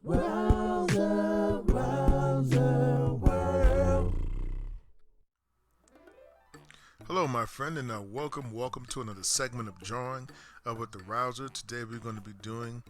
Hello, my friend, and welcome to another segment of drawing with the Rouser. Today we're going to be doing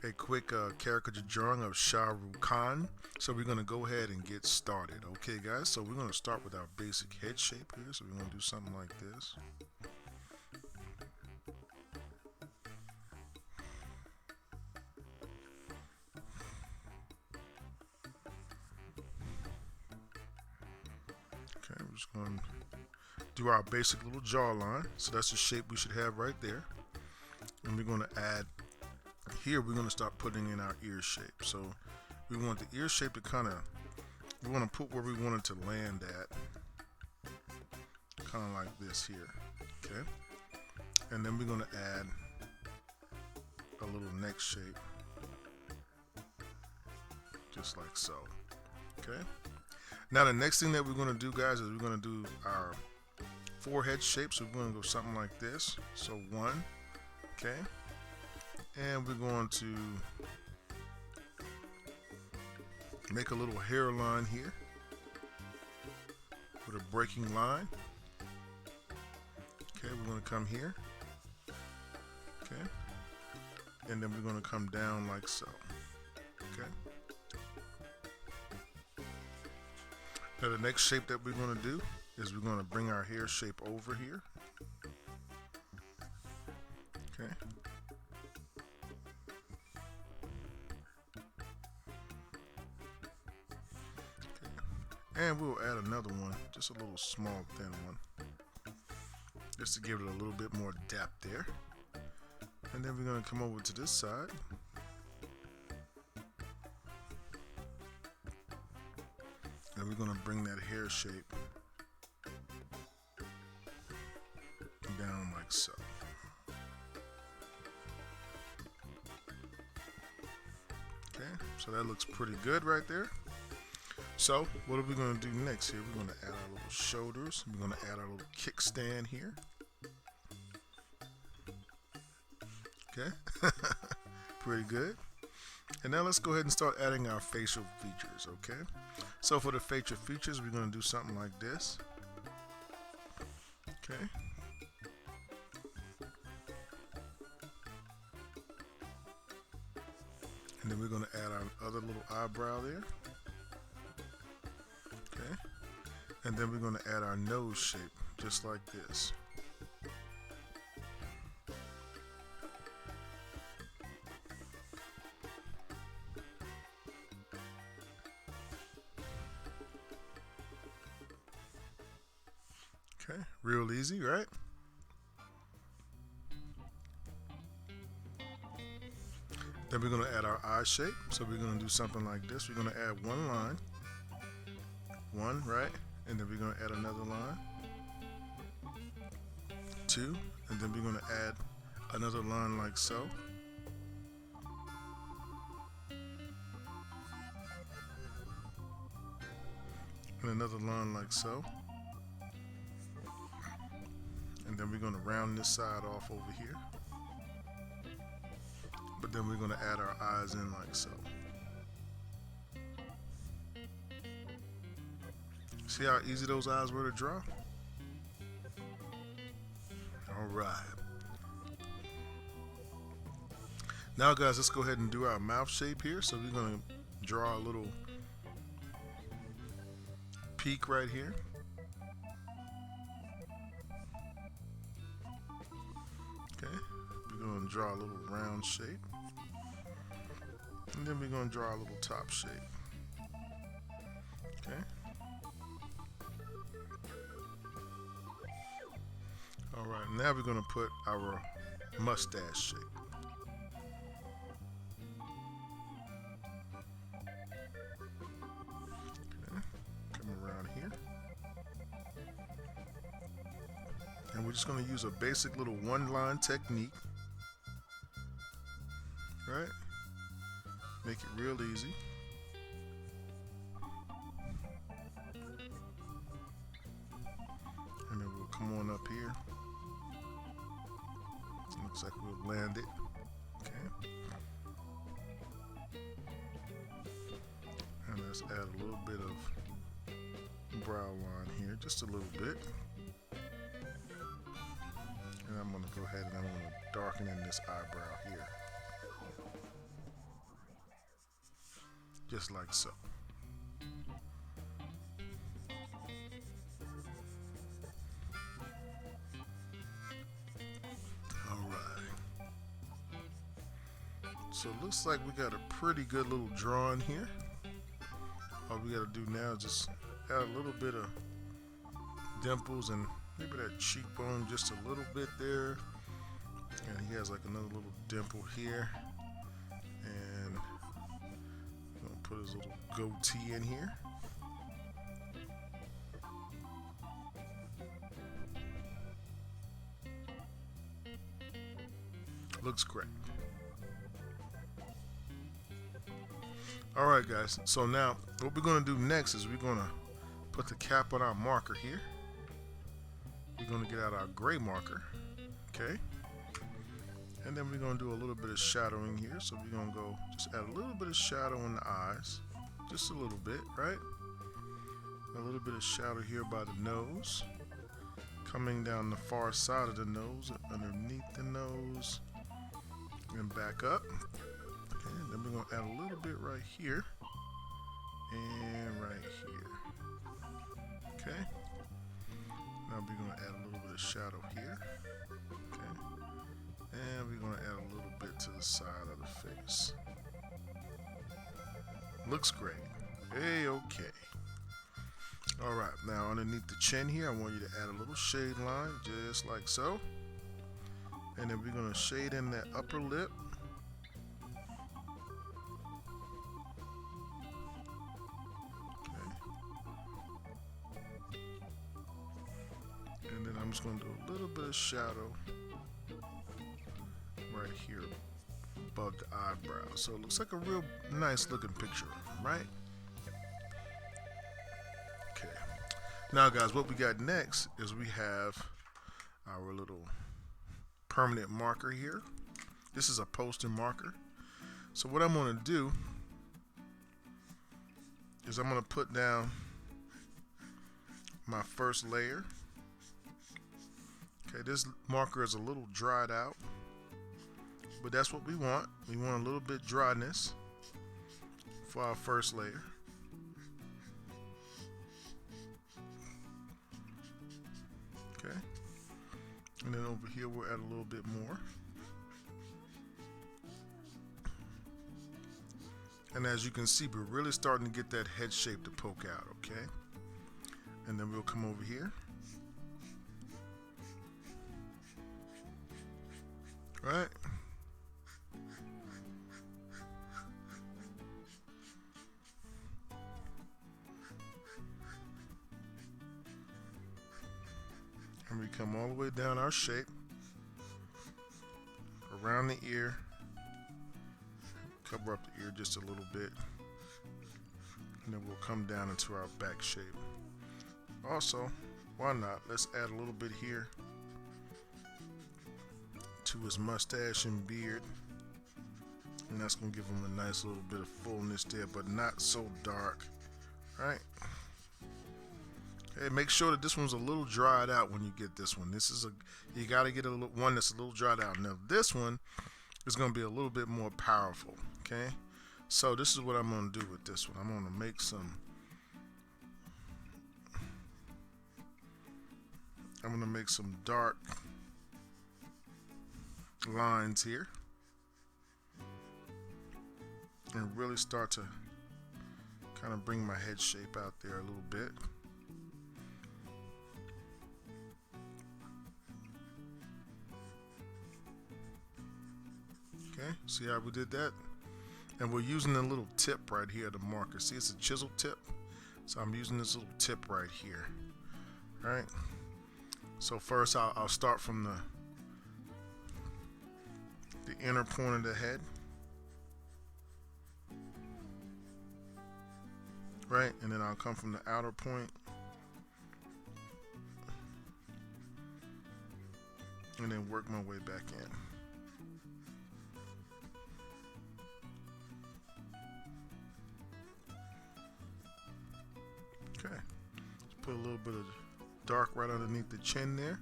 a quick caricature drawing of Shah Rukh Khan. So we're going to go ahead and get started. Okay, guys, so we're going to start with our basic head shape here. So we're going to do something like this. Okay, we're just going to do our basic little jawline. So that's the shape we should have right there. And we're going to add, here we're going to start putting in our ear shape. So we want the ear shape to we want to put where we want it to land at. Kind of like this here. Okay. And then we're going to add a little neck shape. Just like so. Okay. Now the next thing that we're going to do, guys, is we're going to do our forehead shape. So we're going to go something like this. So one. Okay. And we're going to make a little hairline here with a breaking line. Okay, we're going to come here. Okay. And then we're going to come down like so. Okay. Now the next shape that we're going to do is we're going to bring our hair shape over here. Okay. And we'll add another one, just a little small thin one, just to give it a little bit more depth there. And then we're going to come over to this side. And we're going to bring that hair shape down like so. Okay, so that looks pretty good right there. So what are we going to do next here? We're going to add our little shoulders. We're going to add our little kickstand here. Okay, pretty good. And now let's go ahead and start adding our facial features, okay? So for the facial features, we're going to do something like this. Okay. And then we're going to add our other little eyebrow there. Okay. And then we're going to add our nose shape, just like this. Okay, real easy, right? Then we're going to add our eye shape. So we're going to do something like this. We're going to add one line. One, right? And then we're going to add another line. Two. And then we're going to add another line like so. And another line like so. And then we're going to round this side off over here. But then we're going to add our eyes in like so. See how easy those eyes were to draw? Alright. Now guys, let's go ahead and do our mouth shape here. So we're going to draw a little peak right here. Okay, we're going to draw a little round shape. And then we're going to draw a little top shape. Okay. Alright, now we're going to put our mustache shape. Okay, come around here. And we're just going to use a basic little one-line technique. Right? Make it real easy. And then we'll come on up here. Looks like we'll land it. Okay. Let's add a little bit of brow line here, just a little bit. And I'm going to go ahead and I'm going to darken in this eyebrow here. Just like so. Alright. So it looks like we got a pretty good little drawing here. All we got to do now is just add a little bit of dimples and maybe that cheekbone just a little bit there. And he has like another little dimple here. And I'm going to put his little goatee in here. Looks great. Alright guys, so now what we're going to do next is we're going to put the cap on our marker here. We're going to get out our gray marker, okay? And then we're going to do a little bit of shadowing here. So we're going to go just add a little bit of shadow in the eyes, just a little bit, right? A little bit of shadow here by the nose, coming down the far side of the nose, underneath the nose, and back up. Okay, and then we're going to add a little bit right here and right here. Okay. Now we're going to add a little bit of shadow here. Okay. And we're going to add a little bit to the side of the face. Looks great. Hey, okay. Alright, now underneath the chin here, I want you to add a little shade line, just like so. And then we're going to shade in that upper lip. Okay. And then I'm just going to do a little bit of shadow right here above the eyebrow. So it looks like a real nice looking picture, right? Okay. Now guys, what we got next is we have our little permanent marker here. This is a poster marker. So what I'm going to do is I'm going to put down my first layer. Okay, this marker is a little dried out, but that's what we want. We want a little bit dryness for our first layer. Okay. And then over here we'll add a little bit more. And as you can see, we're really starting to get that head shape to poke out, okay? And then we'll come over here. Right? And we come all the way down our shape, around the ear, cover up the ear just a little bit, and then we'll come down into our back shape. Also, why not? Let's add a little bit here to his mustache and beard, and that's going to give him a nice little bit of fullness there, but not so dark, right? Okay, make sure that this one's a little dried out when you get this one. You got to get one that's a little dried out. Now this one is going to be a little bit more powerful, okay? So this is what I'm going to do with this one. I'm going to make some dark lines here and really start to kind of bring my head shape out there a little bit. Okay, see how we did that? And we're using a little tip right here, the marker. See, it's a chisel tip. So I'm using this little tip right here. All right. So first I'll start from the inner point of the head. Right, and then I'll come from the outer point. And then work my way back in. Okay, let's put a little bit of dark right underneath the chin there.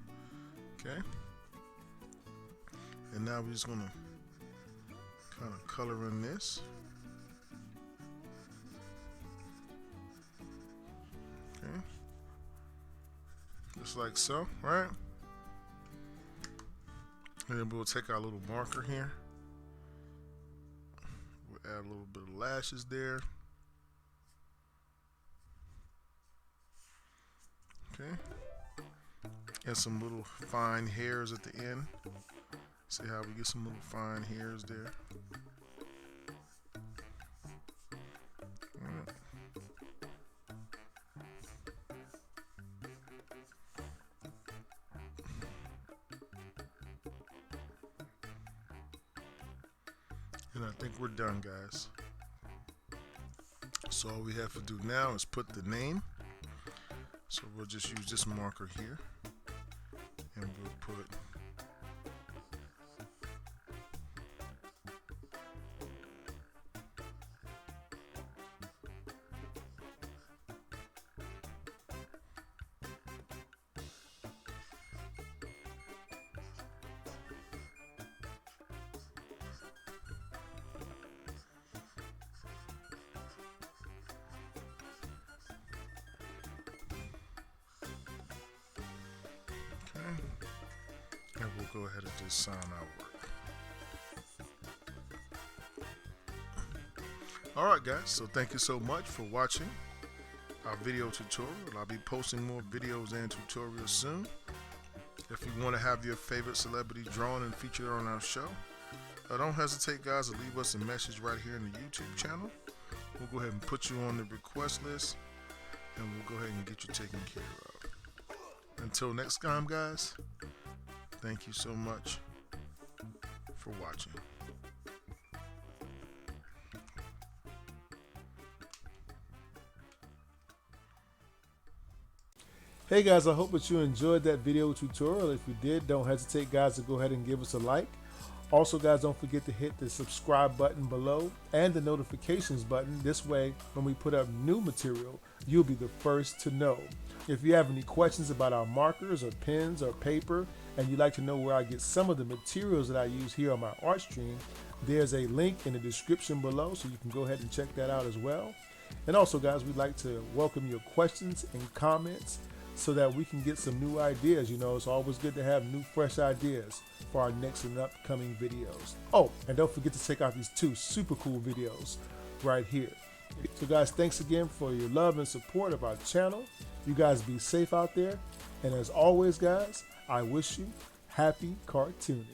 Okay, and now we're just gonna kind of color in this. Okay, just like so, right? And then we'll take our little marker here. We'll add a little bit of lashes there. Okay, and some little fine hairs at the end. See how we get some little fine hairs there. Right. And I think we're done, guys. So all we have to do now is put the name. So we'll just use this marker here, and we'll put and we'll go ahead and just sign our work. Alright guys, so thank you so much for watching our video tutorial. I'll be posting more videos and tutorials soon. If you want to have your favorite celebrity drawn and featured on our show, don't hesitate guys to leave us a message right here in the YouTube channel. We'll go ahead and put you on the request list, and we'll go ahead and get you taken care of. Until next time guys, thank you so much for watching. Hey guys, I hope that you enjoyed that video tutorial. If you did, don't hesitate guys to go ahead and give us a like. Also guys, don't forget to hit the subscribe button below and the notifications button. This way, when we put up new material, you'll be the first to know. If you have any questions about our markers or pens or paper, and you'd like to know where I get some of the materials that I use here on my art stream, there's a link in the description below, so you can go ahead and check that out as well. And also guys, we'd like to welcome your questions and comments so that we can get some new ideas. You know, it's always good to have new, fresh ideas for our next and upcoming videos. Oh, and don't forget to check out these 2 super cool videos right here. So guys, thanks again for your love and support of our channel. You guys be safe out there. And as always, guys, I wish you happy cartooning.